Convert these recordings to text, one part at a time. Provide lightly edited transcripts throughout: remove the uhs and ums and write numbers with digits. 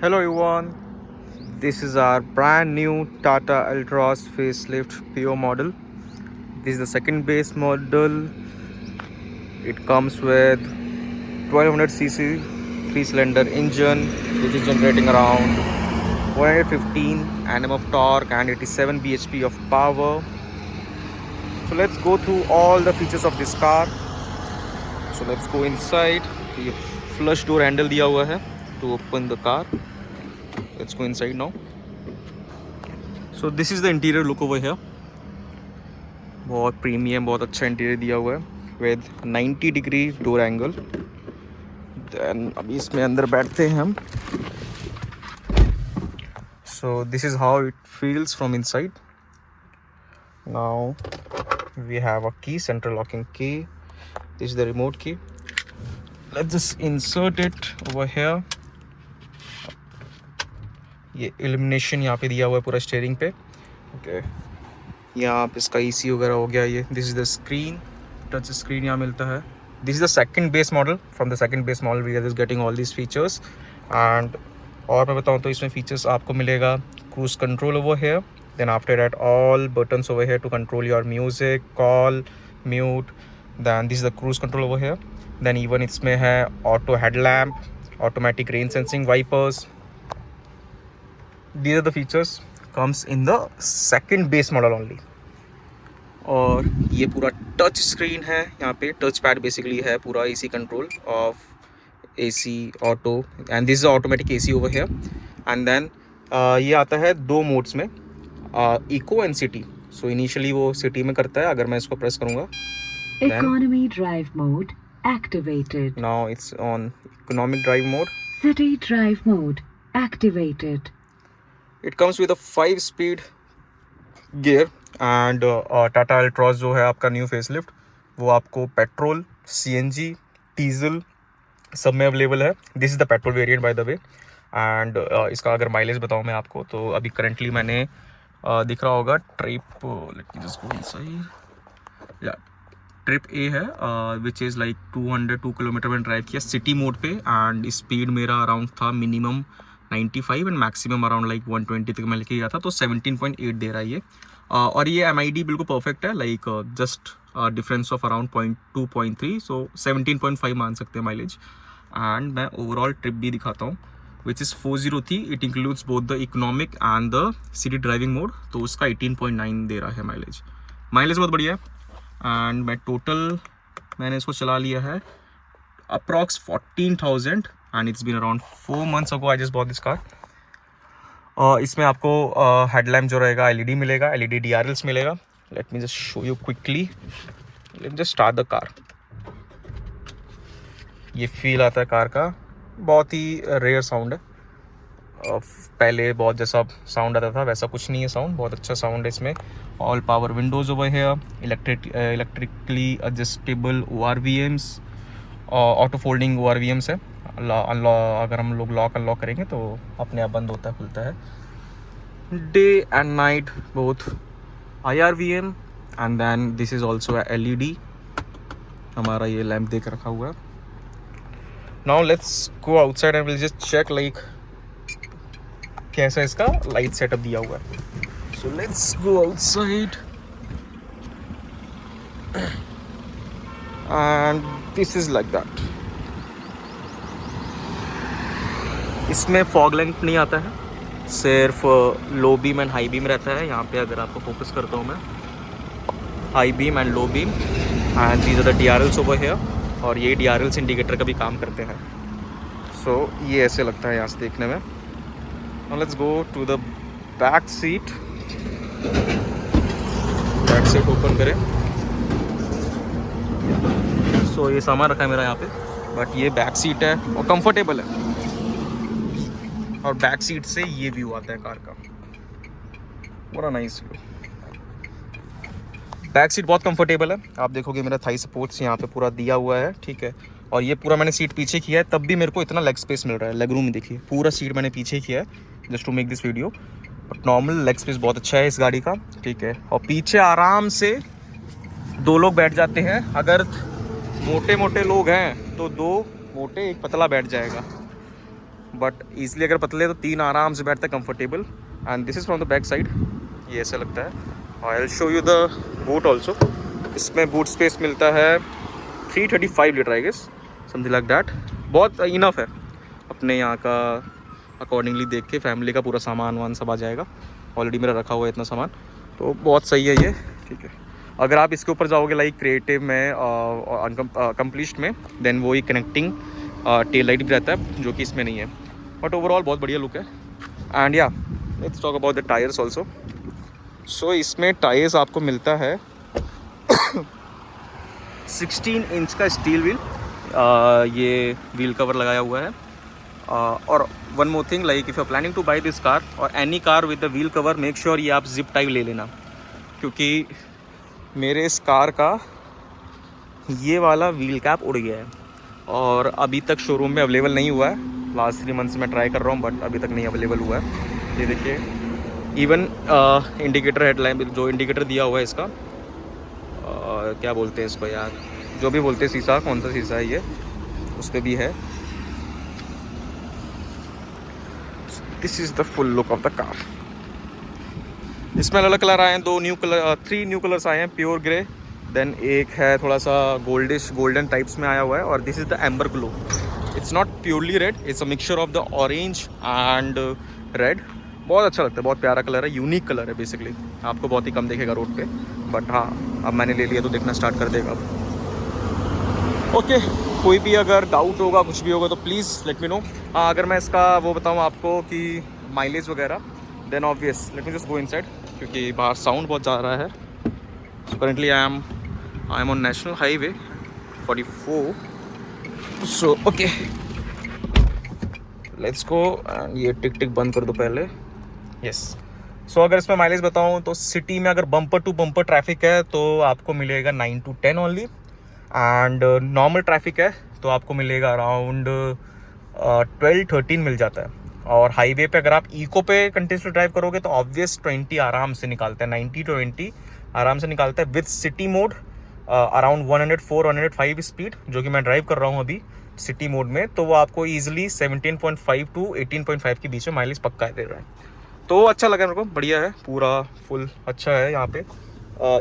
Hello everyone, this is our brand new Tata Altroz facelift PO model. This is the second base model. It comes with 1200cc 3-cylinder engine which is generating around 115 Nm of torque and 87 bhp of power. So let's go through all the features of this car. So let's go inside. ये flush door handle दिया हुआ है to open the car. Let's go inside now. So this is the interior look over here. बहुत premium, बहुत अच्छा interior दिया हुआ है with 90 degree door angle. Then अभी इसमें अंदर बैठते हैं हम. So this is how it feels from inside. Now we have a key, central locking key. This is the remote key. Let's just insert it over here. ये illumination यहाँ पे दिया हुआ है पूरा स्टीयरिंग पे. ओके, यहाँ पे इसका ईसी वगैरह हो गया. ये this is the screen, touch screen यहाँ मिलता है. This is the second base model. From the second base model we are just getting all these features. And और मैं बताऊँ तो इसमें फीचर्स आपको मिलेगा cruise control over here. Then after that all buttons over here to control your music, call, mute. Then this is the cruise control over here. Then even इसमें है auto headlamp, automatic rain sensing wipers. These are the features comes in the second base model only. और ये पूरा touch screen है. यहाँ पे touch pad basically है पूरा. AC control off AC auto and this is automatic AC over here. And then ये आता है दो मोड्स में, eco and city. So initially वो सिटी में करता है. अगर मैं इसको प्रेस करूँगा, economy drive mode activated. Now it's on economic drive mode. City drive mode activated. It comes with a 5-speed gear. And Tata Altroz जो है आपका न्यू फेसलिफ्ट, वो आपको पेट्रोल, सीएनजी, डीजल सब में अवेलेबल है. This is the petrol variant by the way. And इसका अगर माइलेज बताऊँ मैं आपको, तो अभी करंटली मैंने दिख रहा होगा trip, late me just go inside. या ट्रिप ए है विच इज़ लाइक 202 किलोमीटर मैंने ड्राइव किया सिटी मोड पे. एंड स्पीड मेरा अराउंड था minimum 95 and maximum around like 120 तक मैं लेके गया था. तो 17.8 दे रहा है ये. और ये MID बिल्कुल परफेक्ट है, like just difference of around 0.2-0.3. सो 17.5 मान सकते हैं माइलेज. एंड मैं ओवरऑल ट्रिप भी दिखाता हूँ which is 403. It includes both the economic and the city driving mode. तो उसका 18.9 दे रहा है माइलेज. माइलेज बहुत बढ़िया है. एंड मैं टोटल मैंने इसको चला लिया है approx 14,000 and it's been around 4 months ago I just bought this car. इसमें आपको हेडलैम्प जो रहेगा LED मिलेगा, LED DRLs मिलेगा. Late me just show you quickly. Late me just start the car. ये फील आता है कार का. बहुत ही रेयर साउंड है. पहले बहुत जैसा साउंड आता था वैसा कुछ नहीं है साउंड. बहुत अच्छा साउंड है इसमें. All power Windows over here, electrically adjustable ORVMs, auto folding ORVMs है. अगर हम लोग लॉक अनलॉक करेंगे तो अपने आप बंद होता है, खुलता है. Day and night both IRVM. And then this is also LED. हमारा ये लैम्प देख रखा हुआ है. Now let's go outside and will just check like कैसा इसका लाइट सेटअप दिया हुआ है. So let's go outside and this is like that. इसमें फॉग लैंप नहीं आता है, सिर्फ low beam and high beam रहता है. यहाँ पे अगर आपको फोकस करता हूँ मैं, high beam and low beam. And these are the DRLs over here. और ये DRLs इंडिकेटर का भी काम करते हैं. सो ये ऐसे लगता है यहाँ से देखने में. Now let's go to the back seat. Back seat open करें. सो ये सामान रखा है मेरा यहाँ पे, बट ये बैक सीट है और कंफर्टेबल है. और बैक सीट से ये व्यू आता है कार का. बड़ा नाइस व्यू. बैक सीट बहुत कंफर्टेबल है. आप देखोगे मेरा थाई सपोर्ट्स यहाँ पे पूरा दिया हुआ है, ठीक है. और ये पूरा मैंने सीट पीछे किया है, तब भी मेरे को इतना लेग स्पेस मिल रहा है. लेग रूम देखिए, पूरा सीट मैंने पीछे किया है just to make this video. But normal leg space बहुत अच्छा है इस गाड़ी का, ठीक है. और पीछे आराम से 2 लोग बैठ जाते हैं. अगर मोटे मोटे लोग हैं तो 2 मोटे 1 पतला बैठ जाएगा. बट ईजिली अगर पतले तो 3 आराम से बैठते हैं comfortable. And this is from the back side, ये ऐसा लगता है। I will show you the boot also. इसमें बूट स्पेस मिलता है 335 litre I guess, something like that. बहुत इनफ है अपने यहाँ का अकॉर्डिंगली देख के, फैमिली का पूरा सामान वामान सब आ जाएगा। ऑलरेडी मेरा रखा हुआ है इतना सामान, तो बहुत सही है ये, ठीक है। अगर आप इसके ऊपर जाओगे लाइक क्रिएटिव में कंप्लीट में, देन वो ही कनेक्टिंग टेल लाइट भी रहता है जो कि इसमें नहीं है। बट ओवरऑल बहुत बढ़िया लुक है। एंड या let's talk about the tyres also. So इसमें टायर्स आपको मिलता है 16 इंच का स्टील व्हील, ये व्हील कवर लगाया हुआ है। और one more thing, like if you are planning to buy this car और any car with the wheel cover, make sure ये आप जिप टाइप ले लेना, क्योंकि मेरे इस कार का ये वाला व्हील कैप उड़ गया है और अभी तक शोरूम में अवेलेबल नहीं हुआ है। लास्ट 3 मंथ्स में ट्राई कर रहा हूँ बट अभी तक नहीं अवेलेबल हुआ है। ये देखिए, इवन इंडिकेटर हेडलाइन जो इंडिकेटर दिया हुआ है इसका, क्या बोलते हैं इसको यार, जो भी बोलते हैं शीशा, कौन सा शीशा है ये, उस पर भी है। This is the full look of the car. इसमें अलग कलर आए हैं, 3 न्यू कलर्स आए हैं, प्योर ग्रे, देन एक है थोड़ा सा गोल्डन टाइप्स में आया हुआ है, और this is the amber glow. It's not purely red, it's a mixture of the orange and red. बहुत अच्छा लगता है, बहुत प्यारा कलर है, यूनिक कलर है बेसिकली। आपको बहुत ही कम देखेगा रोड पे, बट हाँ अब मैंने ले लिया तो देखना स्टार्ट कर देगा अब। ओके, कोई भी अगर डाउट होगा, कुछ भी होगा तो प्लीज़ लेट मी नो। हाँ, अगर मैं इसका वो बताऊँ आपको कि माइलेज वगैरह, then obvious let me just go inside, क्योंकि बाहर साउंड बहुत जा रहा है। So currently I am on national highway 44। So okay let's go. And ये टिक टिक बंद कर दो पहले। यस, सो अगर इसमें माइलेज बताऊँ तो सिटी में अगर बम्पर टू बम्पर ट्रैफिक है तो आपको मिलेगा 9 to 10 only, and normal traffic है तो आपको मिलेगा अराउंड 12-13 मिल जाता है। और हाईवे पे अगर आप इको पे कंटिन्यूसली ड्राइव करोगे तो ऑब्वियस 20 आराम से निकालता है, 90-20 आराम से निकालता है। With city mode around 104-105 speed, जो कि मैं ड्राइव कर रहा हूँ अभी सिटी मोड में, तो वो आपको ईजिली 17.5 to 18.5 के बीच में माइलेज पक्का दे रहा है। तो अच्छा लगा मेरे को, बढ़िया है, पूरा फुल अच्छा है। यहाँ पे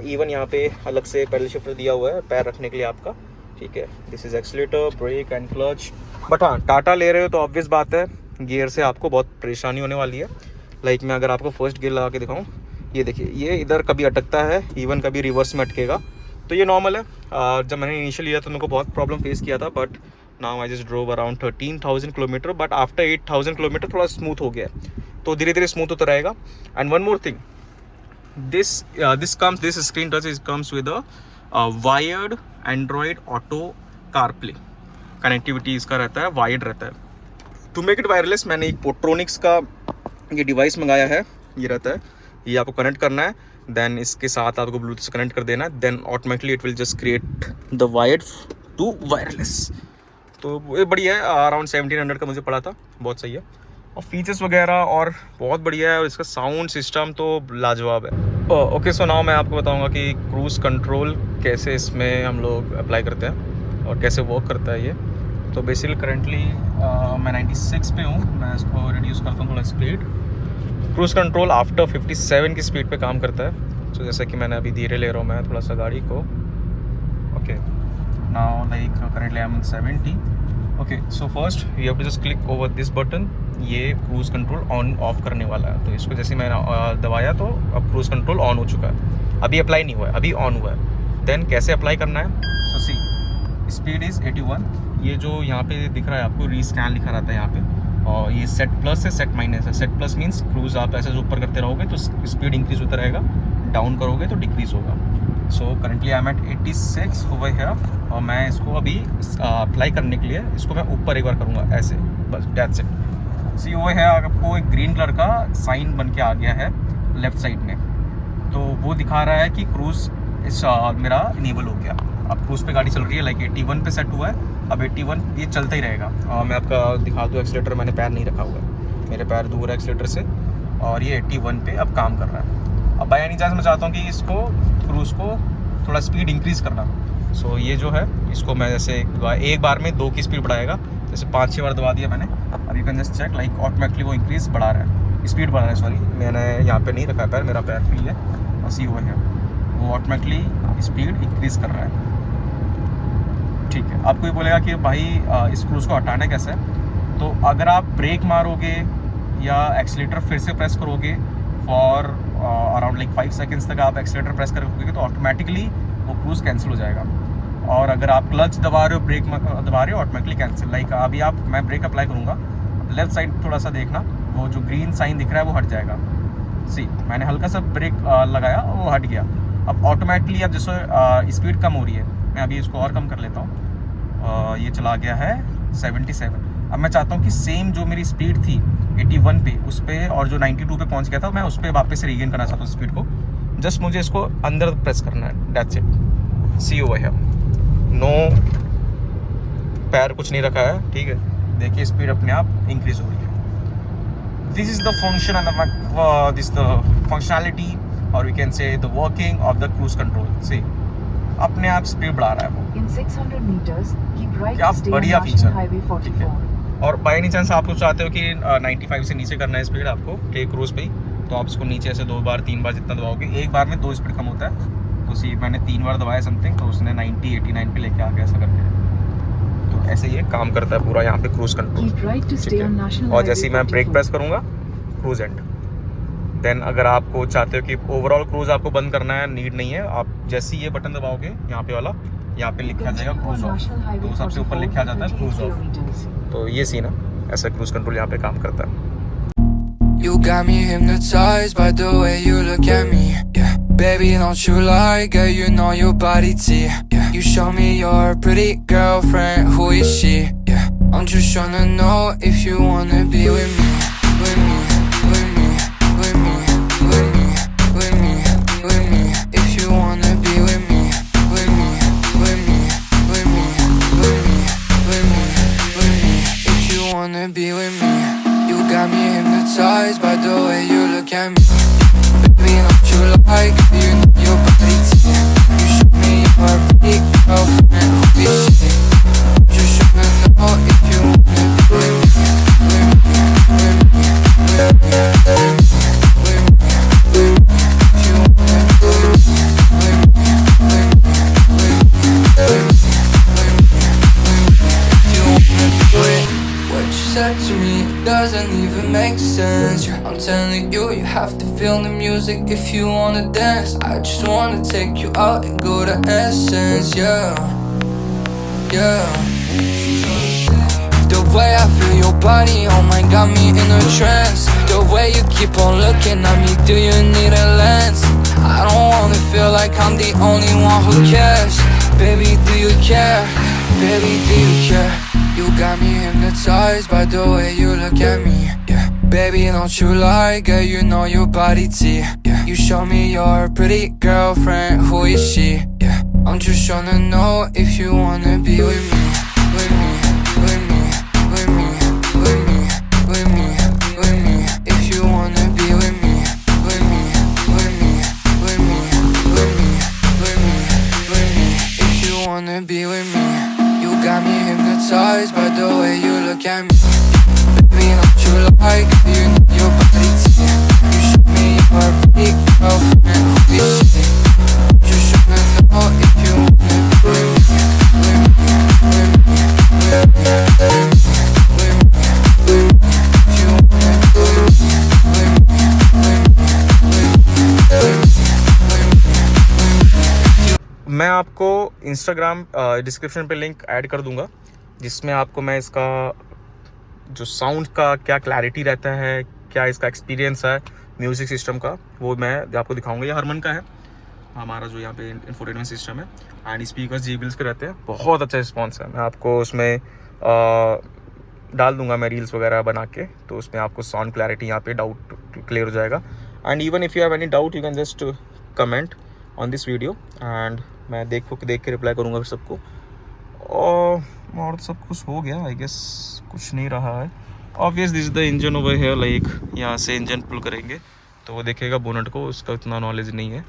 इवन यहाँ पे अलग से पैडल शिफ्टर दिया हुआ है पैर रखने के लिए आपका, ठीक है। This is accelerator, brake and clutch. But हाँ, टाटा ले रहे हो तो ऑब्वियस बात है गियर से आपको बहुत परेशानी होने वाली है। लाइक मैं अगर आपको फर्स्ट गियर लगा के दिखाऊँ, ये देखिए, ये इधर कभी अटकता है, इवन कभी रिवर्स में अटकेगा, तो ये नॉर्मल है। जब मैंने इनिशियल लिया तो मेरे को बहुत प्रॉब्लम फेस किया था, but now I just drove around 13,000 kilometre, but after 8,000 kilometre थोड़ा स्मूथ हो गया है, तो धीरे धीरे स्मूथ होता रहेगा। And one more thing, this screen touch comes with a wired Android Auto CarPlay connectivity. इसका रहता है वायर्ड रहता है। टू मेक इट वायरलेस मैंने एक पोट्रोनिक्स का ये डिवाइस मंगाया है, ये रहता है, ये आपको कनेक्ट करना है, देन इसके साथ आपको ब्लूटूथ से कनेक्ट कर देना है, then automatically it will just create the wired to wireless. तो ये बढ़िया है, अराउंड 1700 का मुझे पड़ा था, बहुत सही है। और फीचर्स वगैरह और बहुत बढ़िया है, और इसका साउंड सिस्टम तो लाजवाब है। ओके, सो नाउ मैं आपको बताऊंगा कि क्रूज़ कंट्रोल कैसे इसमें हम लोग अप्लाई करते हैं और कैसे वर्क करता है ये। तो बेसिकली करंटली मैं 96 पे हूँ, मैं इसको रिड्यूस करता हूँ थोड़ा स्पीड। क्रूज़ कंट्रोल आफ्टर 57 की स्पीड पे काम करता है। तो जैसा कि मैंने अभी धीरे ले रहा हूँ मैं थोड़ा सा गाड़ी को। Okay, now like currently I am 70। Okay, so first you have to just click over this button. ये क्रूज़ कंट्रोल ऑन ऑफ करने वाला है, तो इसको जैसे मैंने दबाया तो अब क्रूज़ कंट्रोल ऑन हो चुका है। अभी अप्लाई नहीं हुआ है, अभी ऑन हुआ है। देन कैसे अप्लाई करना है, सो सी स्पीड इज़ 81। ये जो यहाँ पे दिख रहा है आपको रीस्कैन लिखा रहता है यहाँ पे, और ये सेट प्लस है, सेट माइनस है। सेट प्लस मीन्स क्रूज़ आप ऐसे ऊपर करते रहोगे तो स्पीड इंक्रीज़ होता रहेगा, डाउन करोगे तो डिक्रीज़ होगा। So currently I am at 86 over here, और मैं इसको अभी अप्लाई करने के लिए इसको मैं ऊपर एक बार करूँगा ऐसे, बस दैट्स इट। सी वो है, आपको एक ग्रीन कलर का साइन बन के आ गया है लेफ्ट साइड में, तो वो दिखा रहा है कि क्रूज़ मेरा इनेबल हो गया। अब क्रूज़ पे गाड़ी चल रही है, लाइक 81 पे सेट हुआ है, अब 81 ये चलता ही रहेगा। मैं आपका दिखा दूँ एक्सीलेटर, मैंने पैर नहीं रखा हुआ है, मेरे पैर दूर है एक्सीलेटर से, और ये 81 पे अब काम कर रहा है। अब बाय एनी चांस मैं चाहता हूँ कि इसको क्रूज़ को थोड़ा स्पीड इंक्रीज़ करना, सो ये जो है इसको मैं जैसे एक बार में 2 की स्पीड बढ़ाएगा, जैसे 5-6 बार दबा दिया मैंने, अब you can just check like automatically वो इंक्रीज बढ़ा रहा है, स्पीड बढ़ा रहा है, सॉरी मैंने यहाँ पे नहीं रखा पैर, मेरा पैर फ्री है, बस ये हुआ है, वो ऑटोमेटिकली स्पीड इंक्रीज कर रहा है। ठीक है, आपको ये बोलेगा कि भाई इस क्रूज़ को हटाना कैसे है, तो अगर आप ब्रेक मारोगे या एक्सीलेटर फिर से प्रेस करोगे फॉर अराउंड लाइक 5 सेकेंड्स तक आप एक्सीलेटर प्रेस करोगे तो ऑटोमेटिकली वो क्रूज़ कैंसिल हो जाएगा। और अगर आप क्लच दबा रहे हो, ब्रेक दबा रहे हो, ऑटोमेटिकली कैंसिल। लाइक अभी आप, मैं ब्रेक अप्लाई करूँगा, लेफ्ट साइड थोड़ा सा देखना, वो जो ग्रीन साइन दिख रहा है वो हट जाएगा। सी मैंने हल्का सा ब्रेक लगाया, वो हट गया। अब ऑटोमेटिकली अब जैसे स्पीड कम हो रही है, मैं अभी इसको और कम कर लेता हूँ, ये चला गया है 77। अब मैं चाहता हूँ कि सेम जो मेरी स्पीड थी 81 पे, उस पर और जो 92 पे पहुँच गया था, मैं उस पर वापस से रीगेन करना चाहता हूँ स्पीड को। जस्ट मुझे इसको अंदर प्रेस करना है, that's it. See over here, no पैर कुछ नहीं रखा है, ठीक है। देखिए स्पीड अपने आप इंक्रीज हो रही है। This is the function and this the functionality और we can say the working of the cruise control. See अपने आप स्पीड बढ़ा रहा है वो। In 600 meters, keep right क्या to stay on बढ़िया National फीचर, Highway ठीक है। 44. और बाई एनी चांस आप चाहते हो कि 95 से नीचे करना है स्पीड आपको के क्रूज पे ही, तो आप इसको नीचे से 2 बार 3 बार जितना दबाओगे, एक बार में 2 स्पीड कम होता है। तो सी मैंने 3 बार दबाया समथिंग, तो उसने 90 89 पे लेके आ गया ऐसा करके। तो ऐसे ये काम करता है पूरा यहाँ पे cruise control, Keep right to ठीक stay on है। National और Highway जैसे ही मैं ब्रेक 44. प्रेस करूँगा, क्रूज एंड। देन अगर आपको चाहते हो कि ओवरऑल क्रूज आपको बंद करना है, नीड नहीं है, आप जैसे ही ये बटन दबाओगे यहाँ पे वाला, यहाँ पे लिखा जाएगा क्रूज ऑफ, तो सबसे ऊपर लिखा जाता है क्रूज ऑफ। तो ये सीन है, ऐसा क्रूज कंट्रोल यहाँ पे काम करता है। You got me hypnotized by the way you look at me, yeah. Baby, don't you lie, girl, you know your body T, yeah. You show me your pretty girlfriend, who is she, yeah. I'm just tryna know if you wanna be with me, with me, with me, with me, with me, with me, with me. If you wanna be with me, with me, with me, with me, with me, with me, with me. If you wanna be with me. You got me hypnotized by the way you look at me. Baby, don't you like, you know your body T. You show me your pretty girlfriend, who is she? Just tryna know if you wanna be with me, with me, with me, with me, with me, with me, with me. If you wanna be with me, with me, with me, with me, with me, with me, with me. If you wanna be with me. What you said to me doesn't even make sense, yeah. I'm telling you, you have to feel the music if you wanna dance. I just wanna take you out and go to Essence, yeah, yeah. The way I feel your body, oh my, got me in a trance. The way you keep on looking at me, do you need a lens? I don't wanna feel like I'm the only one who cares. Baby, do you care? Baby, do you care? You got me hypnotized by the way you look at me, yeah. Baby, don't you lie, girl, you know your body T, yeah. You show me your pretty girlfriend, who is she, yeah. I'm just tryna know if you wanna be with me, with me, with me, with me, with me, with me, with me. If you wanna be with me, with me, with me, with me, with me, with me, with me. If you wanna be with me. You got me hypnotized by the way you look at me. Baby, don't you like, you know your body T. You show me your pretty girlfriend, who is she? Just tryna know if you wanna be with me, with me, with me, with me, with me, with me, with me. If you wanna be with me, with me, with me, with me, with me, with me. मैं आपको Instagram description पे link add कर दूंगा, जिसमें आपको मैं इसका जो साउंड का क्या क्लैरिटी रहता है, क्या इसका एक्सपीरियंस है म्यूज़िक सिस्टम का, वो मैं आपको दिखाऊंगा। ये हरमन का है हमारा जो यहाँ पे इंफोटेनमेंट सिस्टम है, एंड स्पीकर्स JBL के रहते हैं, बहुत अच्छा रिस्पॉन्स है। मैं आपको उसमें डाल दूंगा मैं रील्स वगैरह बना के, तो उसमें आपको साउंड क्लैरिटी यहाँ पे डाउट क्लियर हो जाएगा। And even if you have any doubt you can just comment on this video, and मैं देख के रिप्लाई करूँगा फिर सबको। और सब कुछ हो गया आई गेस, कुछ नहीं रहा है। Obvious this is the engine over here, like यहाँ से इंजन पुल करेंगे तो वो देखेगा बोनट को, उसका उतना नॉलेज नहीं है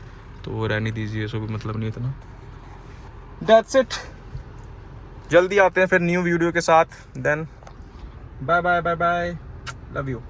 तो वो रहने दीजिए, उसको भी मतलब नहीं इतना। दैट्स इट, जल्दी आते हैं फिर न्यू वीडियो के साथ। Then bye bye bye bye, love you.